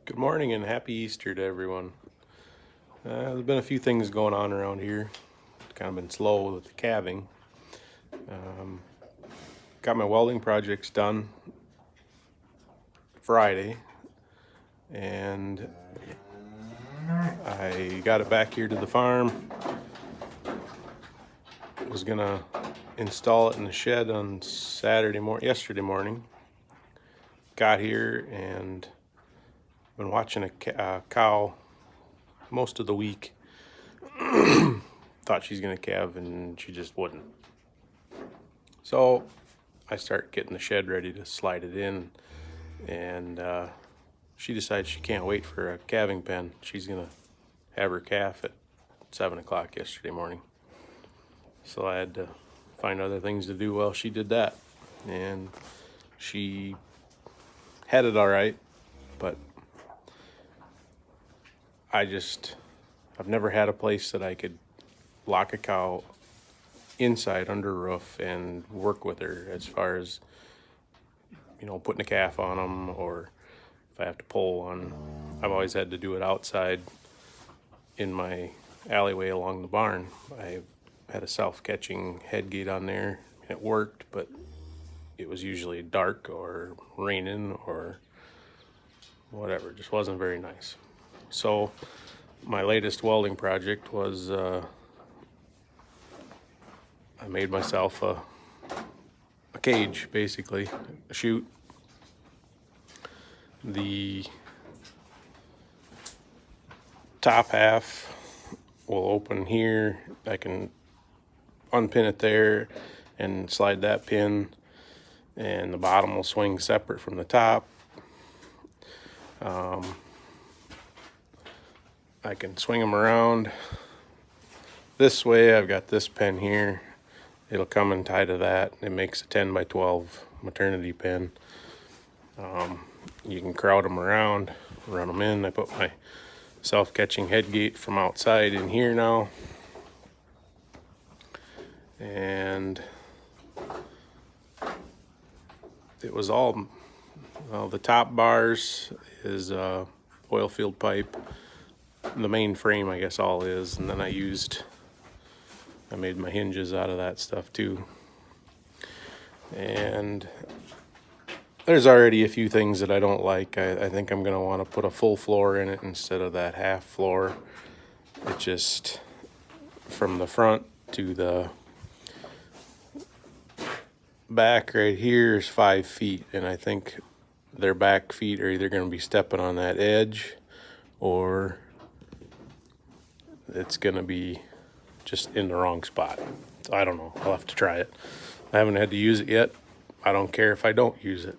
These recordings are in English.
Good morning and happy Easter to everyone. There's been a few things going on around here. Kind of been slow with the calving. Got my welding projects done Friday, and I got it back here to the farm. Was gonna install it in the shed on yesterday morning. Got here and been watching a cow most of the week. Thought she's gonna calve and she just wouldn't. So I start getting the shed ready to slide it in, and she decides she can't wait for a calving pen. She's gonna have her calf at 7 o'clock yesterday morning. So I had to find other things to do while she did that. And she had it all right, but I've never had a place that I could lock a cow inside under a roof and work with her as far as, putting a calf on them, or if I have to pull one. I've always had to do it outside in my alleyway along the barn. I had a self-catching head gate on there. It worked, but it was usually dark or raining or whatever. It just wasn't very nice. So my latest welding project was I made myself a cage, basically, a chute. The top half will open here. I can unpin it there and slide that pin, and the bottom will swing separate from the top. I can swing them around this way. I've got this pen here. It'll come and tie to that. It makes a 10 by 12 maternity pen. You can crowd them around, run them in. I put my self-catching head gate from outside in here now. And it was all, well, the top bars is oil field pipe. The main frame, I guess, all is. And then I made my hinges out of that stuff too. And there's already a few things that I don't like. I think I'm going to want to put a full floor in it instead of that half floor. It just, from the front to the back right here is 5 feet. And I think their back feet are either going to be stepping on that edge, or it's going to be just in the wrong spot. So I don't know. I'll have to try it. I haven't had to use it yet. I don't care if I don't use it.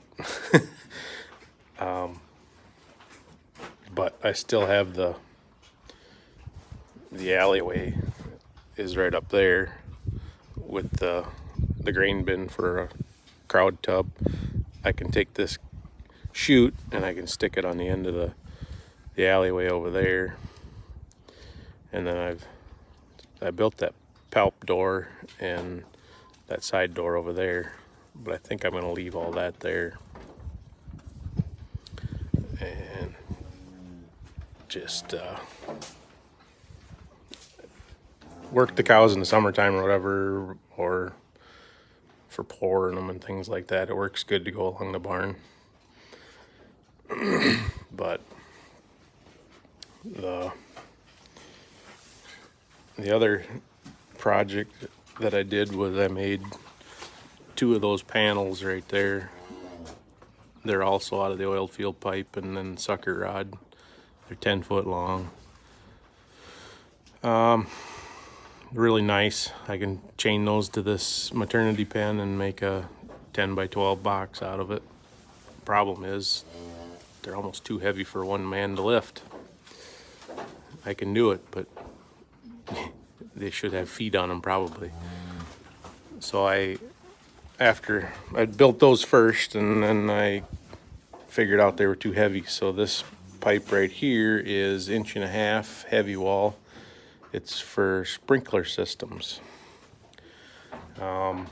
But I still have the alleyway is right up there with the grain bin for a crowd tub. I can take this chute and I can stick it on the end of the alleyway over there. And then I built that palp door and that side door over there, but I think I'm going to leave all that there and just work the cows in the summertime or whatever, or for pouring them and things like that. It works good to go along the barn. But the other project that I did was I made 2 of those panels right there. They're also out of the oil field pipe and then sucker rod. They're 10 foot long. Really nice. I can chain those to this maternity pen and make a 10 by 12 box out of it. Problem is, they're almost too heavy for one man to lift. I can do it, but they should have feet on them probably. So after I built those first, and then I figured out they were too heavy. So this pipe right here is 1.5 inch heavy wall. It's for sprinkler systems. I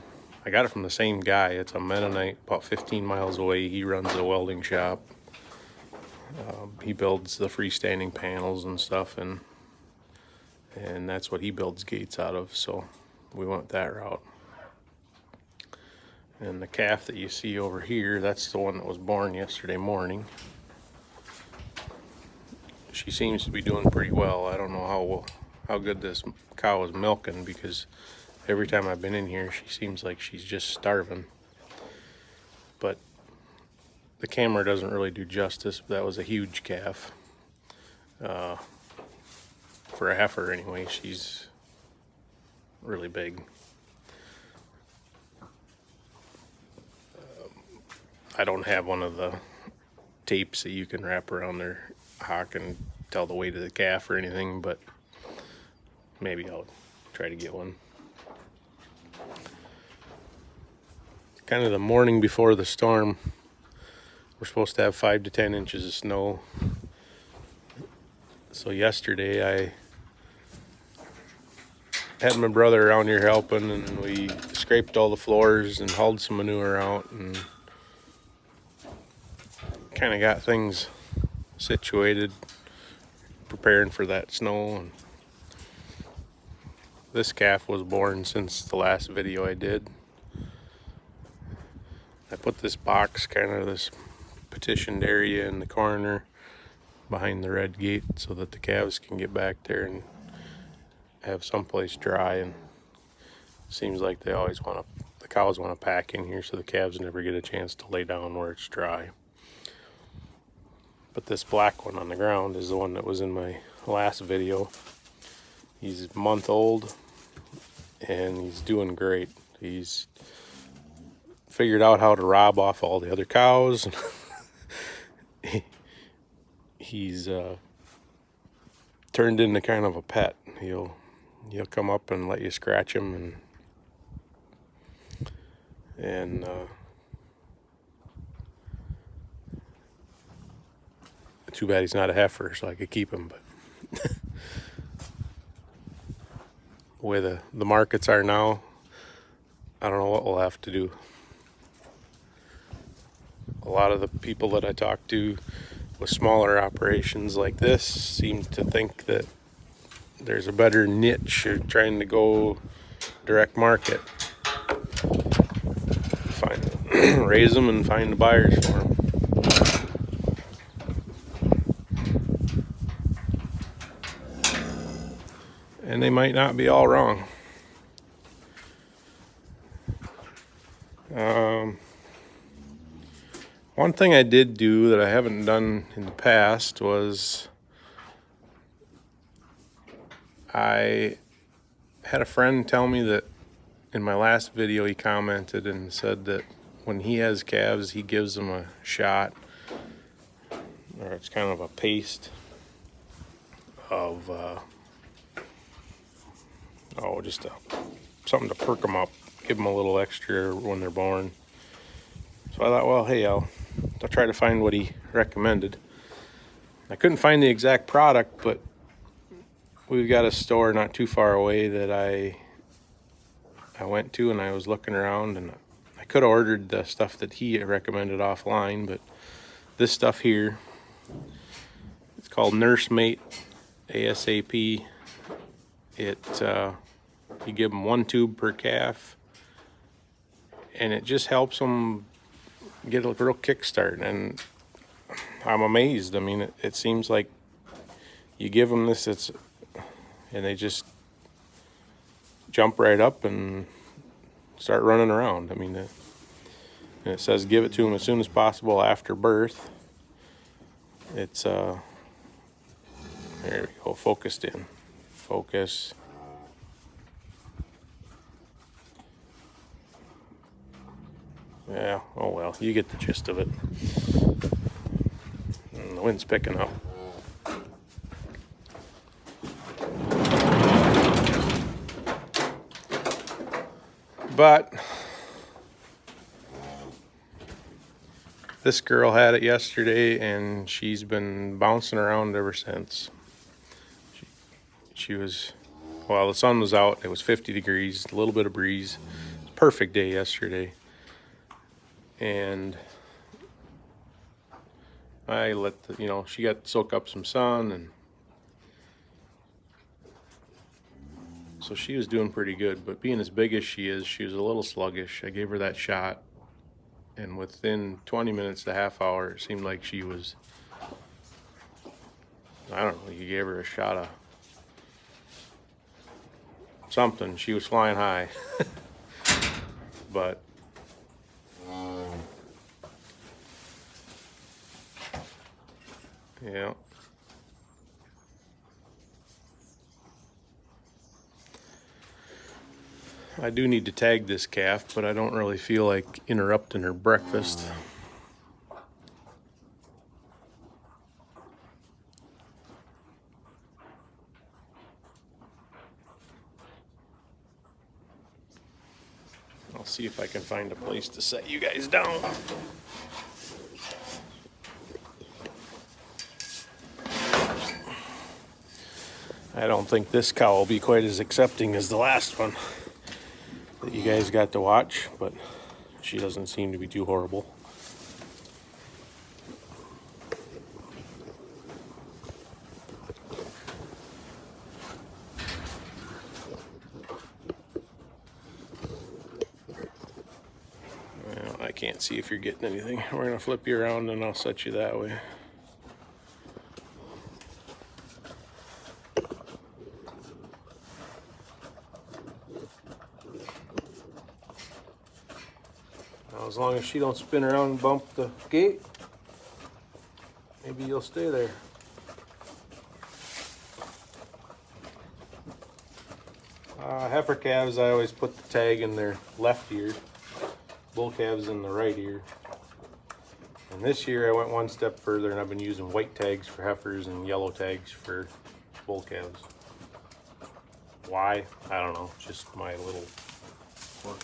got it from the same guy. It's a Mennonite about 15 miles away. He runs a welding shop. He builds the freestanding panels and stuff, and that's what he builds gates out of, so we went that route. And the calf that you see over here, that's the one that was born yesterday morning. She seems to be doing pretty well. I don't know how good this cow is milking, because every time I've been in here, she seems like she's just starving. But the camera doesn't really do justice. That was a huge calf. For a heifer anyway, she's really big. I don't have one of the tapes that you can wrap around their hock and tell the weight of the calf or anything, but maybe I'll try to get one. Kind of the morning before the storm. We're supposed to have 5 to 10 inches of snow. So yesterday I had my brother around here helping, and we scraped all the floors and hauled some manure out and kind of got things situated, preparing for that snow. And this calf was born since the last video I did. I put this box, kind of this petitioned area in the corner behind the red gate, so that the calves can get back there and have someplace dry. And it seems like they always the cows want to pack in here, so the calves never get a chance to lay down where it's dry. But this black one on the ground is the one that was in my last video. He's a month old and he's doing great. He's figured out how to rob off all the other cows. He's turned into kind of a pet. He'll come up and let you scratch him, and too bad he's not a heifer, so I could keep him. But the way the markets are now, I don't know what we'll have to do. A lot of the people that I talk to with smaller operations like this seem to think that there's a better niche or trying to go direct market. Raise them and find the buyers for them. And they might not be all wrong. One thing I did do that I haven't done in the past was I had a friend tell me that in my last video he commented and said that when he has calves, he gives them a shot, or it's kind of a paste of just something to perk them up, give them a little extra when they're born. So I thought, well, hey, I'll try to find what he recommended. I couldn't find the exact product, but we've got a store not too far away that I went to, and I was looking around, and I could have ordered the stuff that he recommended offline, but this stuff here, it's called Nursemate ASAP. You give them 1 tube per calf, and it just helps them get a real kickstart. And I'm amazed. I mean, it seems like you give them this, and they just jump right up and start running around. I mean, and it says give it to them as soon as possible after birth. It's there we go, focused in. Focus. Yeah, oh well, you get the gist of it. And the wind's picking up. But this girl had it yesterday, and she's been bouncing around ever since. She was, well, the sun was out, it was 50 degrees, a little bit of breeze. It was a perfect day yesterday. And I let the, you know, she got to soak up some sun, and so she was doing pretty good. But being as big as she was a little sluggish. I gave her that shot, and within 20 minutes to half hour, it seemed like she was, I don't know, you gave her a shot of something. She was flying high. But yeah. I do need to tag this calf, but I don't really feel like interrupting her breakfast. I'll see if I can find a place to set you guys down. I don't think this cow will be quite as accepting as the last one that you guys got to watch, but she doesn't seem to be too horrible. Well, I can't see if you're getting anything. We're gonna flip you around and I'll set you that way. Now, as long as she don't spin around and bump the gate, maybe you'll stay there. Heifer calves, I always put the tag in their left ear. Bull calves in the right ear. And this year I went one step further and I've been using white tags for heifers and yellow tags for bull calves. Why? I don't know. Just my little quirk.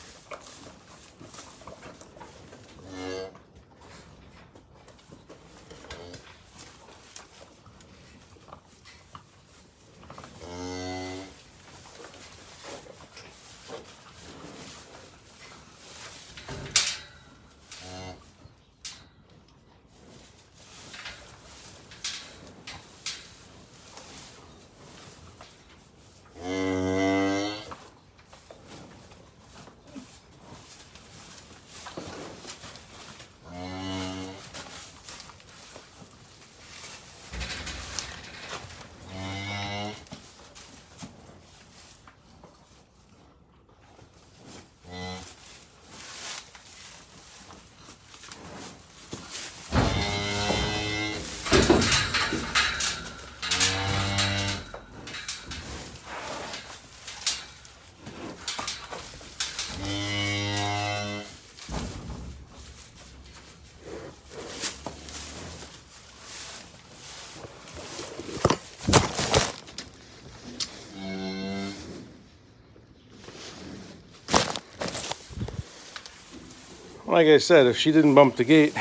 Like I said, if she didn't bump the gate,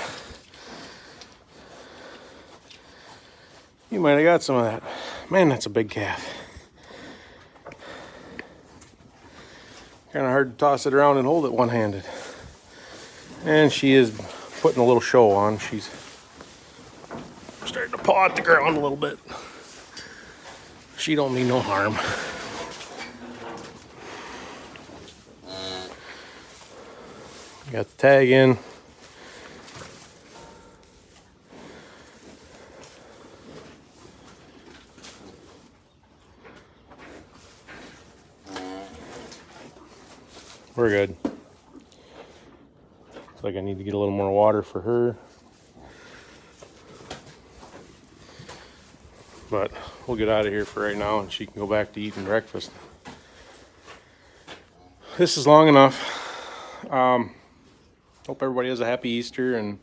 you might have got some of that. Man, that's a big calf. Kind of hard to toss it around and hold it one-handed. And she is putting a little show on. She's starting to paw at the ground a little bit. She don't mean no harm. Got the tag in. We're good. Looks like I need to get a little more water for her. But we'll get out of here for right now and she can go back to eating breakfast. This is long enough. Hope everybody has a happy Easter and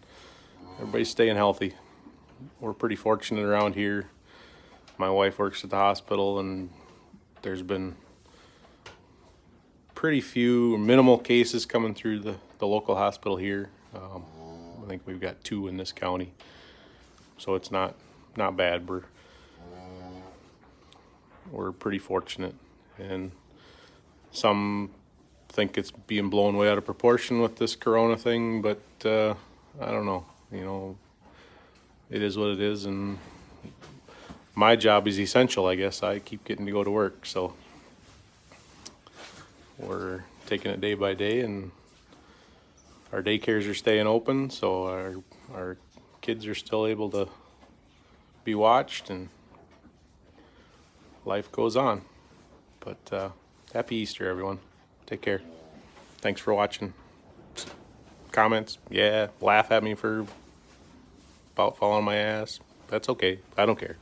everybody's staying healthy. We're pretty fortunate around here. My wife works at the hospital and there's been pretty few minimal cases coming through the local hospital here. I think we've got 2 in this county. So it's not bad. We're pretty fortunate, and some think it's being blown way out of proportion with this corona thing, but I don't know, you know, it is what it is, and my job is essential, I guess. I keep getting to go to work, so we're taking it day by day, and our daycares are staying open, so our kids are still able to be watched, and life goes on. But happy Easter, everyone. Take care. Thanks for watching. Comments, yeah, laugh at me for about falling on my ass. That's okay. I don't care.